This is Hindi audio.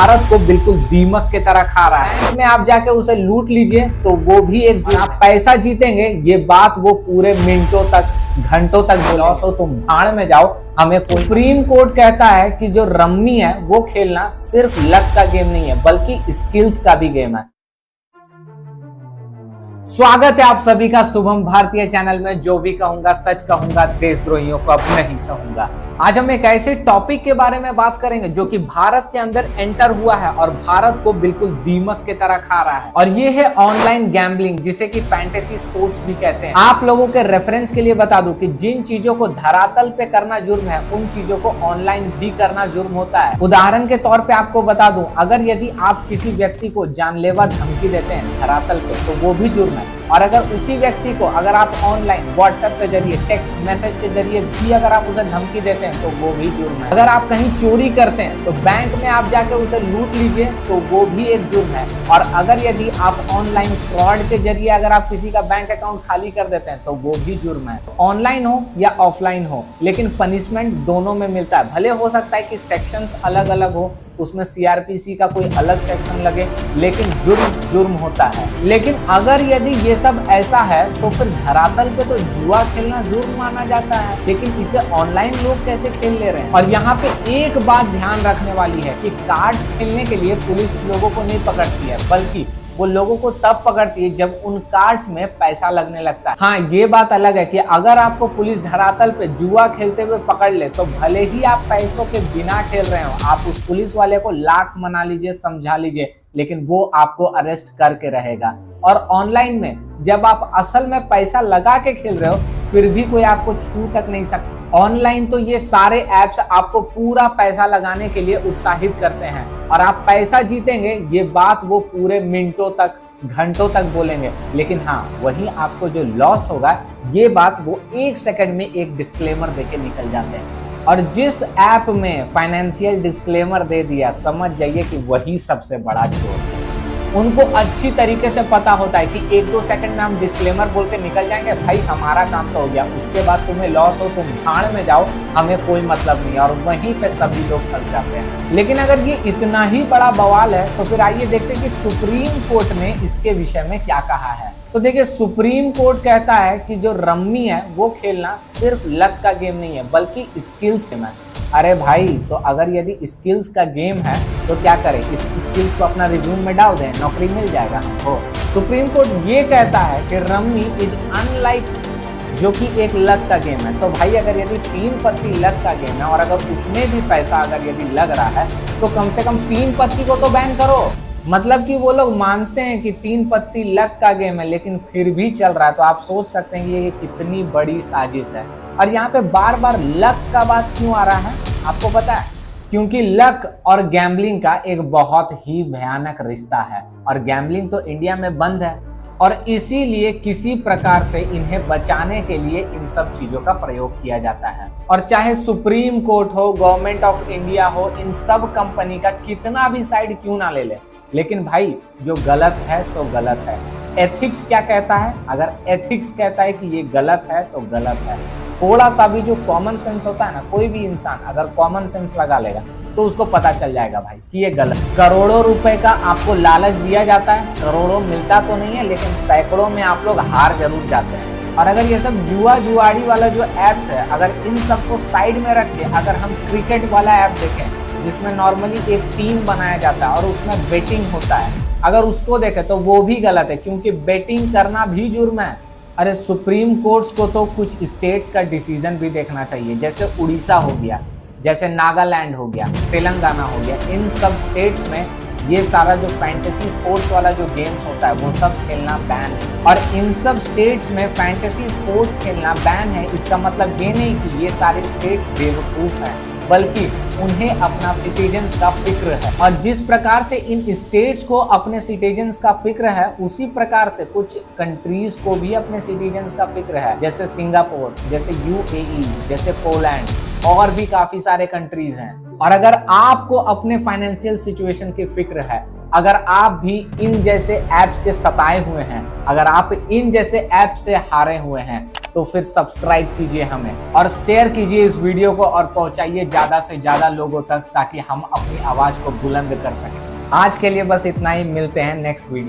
भारत को बिल्कुल दीमक की तरह खा रहा है। बैंक में आप जाके उसे लूट लीजिए तो वो भी एक जुर्म। आप पैसा जीतेंगे ये बात वो पूरे मिनटों तक घंटों तक लॉस हो तुम भाड़ में जाओ, हमें सुप्रीम कोर्ट कहता है कि जो रम्मी है वो खेलना सिर्फ लक का गेम नहीं है बल्कि स्किल्स का भी गेम है। स्वागत है आप सभी का शुभम भारतीय चैनल में। जो भी कहूंगा सच कहूंगा, देशद्रोहियों को अब नहीं सहूंगा। आज हम एक ऐसे टॉपिक के बारे में बात करेंगे जो कि भारत के अंदर एंटर हुआ है और भारत को बिल्कुल दीमक की तरह खा रहा है, और ये है ऑनलाइन गैम्बलिंग, जिसे कि फैंटेसी स्पोर्ट्स भी कहते हैं। आप लोगों के रेफरेंस के लिए बता दूं कि जिन चीजों को धरातल पे करना जुर्म है उन चीजों को ऑनलाइन भी करना जुर्म होता है। उदाहरण के तौर पे आपको बता दूं, अगर यदि आप किसी व्यक्ति को जानलेवा धमकी देते हैं धरातल पे तो वो भी जुर्म है, और अगर उसी व्यक्ति को अगर आप ऑनलाइन व्हाट्सएप के जरिए, टेक्स्ट मैसेज के जरिए भी अगर आप उसे धमकी देते हैं तो वो भी जुर्म है। अगर आप कहीं चोरी करते हैं तो बैंक में आप जाके उसे लूट लीजिए तो वो भी एक जुर्म है, और अगर यदि आप ऑनलाइन फ्रॉड के जरिए अगर आप किसी का बैंक अकाउंट खाली कर देते हैं तो वो भी जुर्म है। ऑनलाइन हो या ऑफलाइन हो, लेकिन पनिशमेंट दोनों में मिलता है। भले हो सकता है कि सेक्शंस अलग अलग हो, उसमें सीआरपीसी का कोई अलग सेक्शन लगे, लेकिन जुर्म जुर्म होता है। लेकिन अगर यदि ये सब ऐसा है तो फिर धरातल पे तो जुआ खेलना जुर्म माना जाता है, लेकिन इसे ऑनलाइन लोग कैसे खेल ले रहे हैं। और यहाँ पे एक बात ध्यान रखने वाली है कि कार्ड्स खेलने के लिए पुलिस लोगों को नहीं पकड़ती है, बल्कि वो लोगों को तब पकड़ती है जब उन कार्ड्स में पैसा लगने लगता है। हाँ, ये बात अलग है कि अगर आपको पुलिस धरातल पे जुआ खेलते हुए पकड़ ले तो भले ही आप पैसों के बिना खेल रहे हो, आप उस पुलिस वाले को लाख मना लीजिए, समझा लीजिए, लेकिन वो आपको अरेस्ट करके रहेगा। और ऑनलाइन में जब आप असल में पैसा लगा के खेल रहे हो फिर भी कोई आपको छू तक नहीं सकता। ऑनलाइन तो ये सारे ऐप्स आपको पूरा पैसा लगाने के लिए उत्साहित करते हैं, और आप पैसा जीतेंगे ये बात वो पूरे मिनटों तक घंटों तक बोलेंगे, लेकिन हाँ वहीं आपको जो लॉस होगा ये बात वो एक सेकंड में एक डिस्क्लेमर देके निकल जाते हैं। और जिस ऐप में फाइनेंशियल डिस्क्लेमर दे दिया, समझ जाइए कि वही सबसे बड़ा चोर है। उनको अच्छी तरीके से पता होता है कि 1-2 सेकंड में हम डिस्क्लेमर बोल के निकल जाएंगे, भाई हमारा काम तो हो गया, उसके बाद तुम्हें लॉस हो तुम भाड़ में जाओ, हमें कोई मतलब नहीं, और वहीं पे सभी लोग फंस जाते हैं। लेकिन अगर ये इतना ही बड़ा बवाल है तो फिर आइए देखते हैं कि सुप्रीम कोर्ट ने इसके विषय में क्या कहा है। तो देखिए, सुप्रीम कोर्ट कहता है कि जो रम्मी है वो खेलना सिर्फ लक का गेम नहीं है बल्कि स्किल्स गेम है। अरे भाई, तो अगर यदि स्किल्स का गेम है तो क्या करें, इस स्किल्स को अपना रिज्यूम में डाल दें, नौकरी मिल जाएगा हमको। सुप्रीम कोर्ट ये कहता है कि रम्मी इज अनलाइक, जो कि एक लक का गेम है। तो भाई अगर यदि 3 पत्ती लक का गेम है और अगर उसमें भी पैसा अगर यदि लग रहा है तो कम से कम 3 पत्ती को तो बैन करो। मतलब कि वो लोग मानते हैं कि 3 पत्ती लक का गेम है लेकिन फिर भी चल रहा है, तो आप सोच सकते हैं कि ये कितनी बड़ी साजिश है। और यहाँ पे बार बार लक का बात क्यों आ रहा है आपको पता है? क्योंकि लक और गैम्बलिंग का एक बहुत ही भयानक रिश्ता है, और गैम्बलिंग तो इंडिया में बंद है, और इसीलिए किसी प्रकार से इन्हें बचाने के लिए इन सब चीजों का प्रयोग किया जाता है। और चाहे सुप्रीम कोर्ट हो, गवर्नमेंट ऑफ इंडिया हो, इन सब कंपनी का कितना भी साइड क्यों ना ले ले, लेकिन भाई जो गलत है सो गलत है। एथिक्स क्या कहता है? अगर एथिक्स कहता है कि ये गलत है तो गलत है। थोड़ा सा भी जो कॉमन सेंस होता है ना, कोई भी इंसान अगर कॉमन सेंस लगा लेगा तो उसको पता चल जाएगा भाई कि ये गलत। करोड़ों रुपए का आपको लालच दिया जाता है, करोड़ों मिलता तो नहीं है लेकिन सैकड़ों में आप लोग हार जरूर जाते हैं। और अगर ये सब जुआ जुआड़ी वाला जो एप्स है, अगर इन सबको साइड में रख के अगर हम क्रिकेट वाला ऐप देखें जिसमें नॉर्मली एक टीम बनाया जाता है और उसमें बेटिंग होता है, अगर उसको देखें तो वो भी गलत है, क्योंकि बेटिंग करना भी जुर्म है। अरे सुप्रीम कोर्ट्स को तो कुछ स्टेट्स का डिसीजन भी देखना चाहिए, जैसे उड़ीसा हो गया, जैसे नागालैंड हो गया, तेलंगाना हो गया। इन सब स्टेट्स में ये सारा जो फैंटेसी स्पोर्ट्स वाला जो गेम्स होता है वो सब खेलना बैन है। और इन सब स्टेट्स में फैंटेसी स्पोर्ट्स खेलना बैन है, इसका मतलब ये नहीं कि ये सारे स्टेट्स बेवकूफ हैं, बल्कि उन्हें अपना सिटीजन्स का फिक्र है। और जिस प्रकार से इन स्टेट्स को अपने सिटीजन्स का फिक्र है, उसी प्रकार से कुछ कंट्रीज को भी अपने सिटीजन्स का फिक्र है, जैसे सिंगापुर, जैसे यूएई, जैसे पोलैंड, और भी काफी सारे कंट्रीज हैं। और अगर आपको अपने फाइनेंशियल सिचुएशन की फिक्र है, अगर आप भी इन जैसे ऐप्स के सताए हुए हैं, अगर आप इन जैसे ऐप से हारे हुए हैं, तो फिर सब्सक्राइब कीजिए हमें और शेयर कीजिए इस वीडियो को और पहुंचाइए ज्यादा से ज्यादा लोगों तक, ताकि हम अपनी आवाज को बुलंद कर सकें। आज के लिए बस इतना ही, मिलते हैं नेक्स्ट वीडियो।